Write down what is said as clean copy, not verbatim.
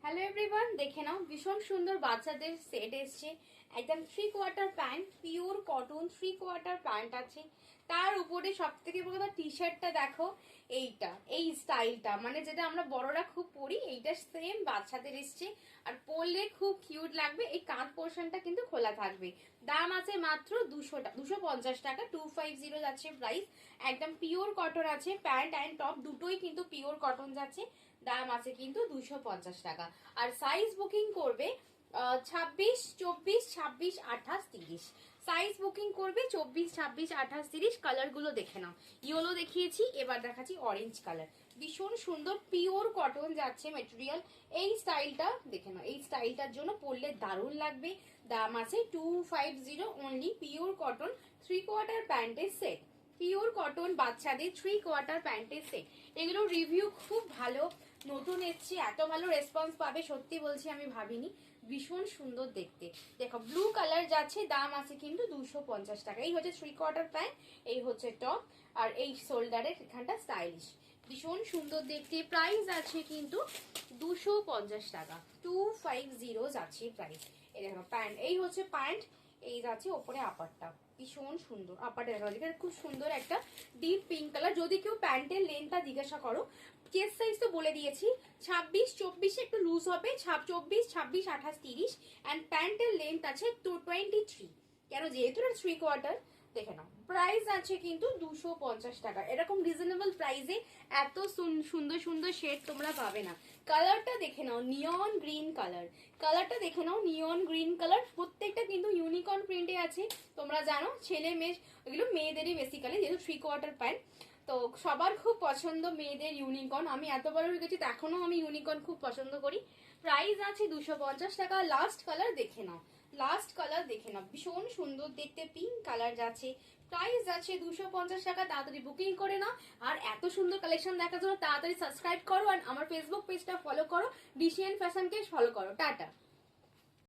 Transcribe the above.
Hello everyone, দেখে নাও ভীষণ সুন্দর বাচ্চাদের সেট এসছে। একদম 3/4 প্যান্ট, পিওর কটন 3/4 প্যান্ট আছে। তার উপরে সব থেকে বড় কথা টি শার্টটা দেখো, এই স্টাইলটা মানে যেটা আমরা বড়রা খুব পরি, এইটা সেম বাচ্চাদের এসছে। আর পরলে খুব কিউট লাগবে। এই কাঁধ পোর্শনটা কিন্তু খোলা থাকবে। দাম আছে মাত্র 250 টাকা, 250 যাচ্ছে প্রাইস। একদম পিওর কটন আছে, প্যান্ট অ্যান্ড টপ দুটোই কিন্তু পিওর কটন যাচ্ছে। দাম আছে কিন্তু 250 টাকা। আর সাইজ বুকিং করবে 26, 24, 26, 28, 30। সাইজ বুকিং করবে 24, 26, 28, 30। কালার গুলো দেখে নাও। ইয়েলো দেখিয়েছি, এবার দেখাচ্ছি অরেঞ্জ কালার। ভীষণ সুন্দর পিওর কটন যাচ্ছে মেটেরিয়াল। এই স্টাইলটা দেখে নাও, এই স্টাইলটার জন্য পরলে দারুণ লাগবে। দাম আছে 250 অনলি। পিওর কটন 3/4 প্যান্টের সেট, পিওর কটন বাচ্চাদের 3/4 প্যান্টের সেট। এগুলো রিভিউ খুব ভালো, নতুন এসছে, এত ভালো রেসপন্স পাবে সত্যি বলছি আমি ভাবিনি। ভীষণ সুন্দর দেখতে। দেখো ব্লু কালার যাচ্ছে, দাম আছে কিন্তু 250 টাকা। এই হচ্ছে 3/4 প্যান্ট, এই হচ্ছে টপ, আর এই শোল্ডারের এখানটা স্টাইলিশ। ভীষণ সুন্দর দেখতে। প্রাইস আছে কিন্তু 250 টাকা, 250 যাচ্ছে প্রাইস। এই দেখো প্যান্ট, এই হচ্ছে প্যান্ট, এই যাচ্ছে ওপরে আপারটা। ভীষণ সুন্দর আপারটা দেখা যাচ্ছে, খুব সুন্দর একটা ডিপ পিঙ্ক কালার। যদি কেউ প্যান্টের লেন্থটা জিজ্ঞাসা করো, চেস্ট সাইজ তো বলে দিয়েছি, 26, 24 একটু লুজ হবে, 24, 26, 28, 30। অ্যান্ড প্যান্টের লেন্থ আছে 23। কেন, যেহেতু 3/4। দেখে নাও প্রাইস আছে কিন্তু 250 টাকা। এরকম রিজনেবল প্রাইসে এত সুন্দর সুন্দর শেড তোমরা পাবে না। কালারটা দেখে নাও, নিয়ন গ্রিন কালার। কালারটা দেখে নাও, নিয়ন গ্রিন কালার। প্রত্যেকটা কিন্তু ইউনিকর্ন প্রিন্টে আছে। তোমরা জানো ছেলে মেয়ে, এগুলো মেয়েদেরই বেসিক্যালি, যেহেতু 3/4 প্যান্ট। তো সবার খুব পছন্দ মেয়েদের ইউনিকর্ন। আমি এতবার হয়ে গেছি, এখনো আমি ইউনিকর্ন খুব পছন্দ করি। প্রাইস আছে 250 টাকা। লাস্ট কালার দেখে নাও, লাস্ট কালার দেখে নাও, ভীষণ সুন্দর দেখতে পিঙ্ক কালার যাচ্ছে। প্রাইস আছে 250 টাকা। তাড়াতাড়ি বুকিং করে নাও। আর এত সুন্দর কালেকশন দেখার জন্য তাড়াতাড়ি সাবস্ক্রাইব করো, আর আমার ফেসবুক পেজটা ফলো করো, ডিসিএন ফ্যাশনকে ফলো করো। টাটা।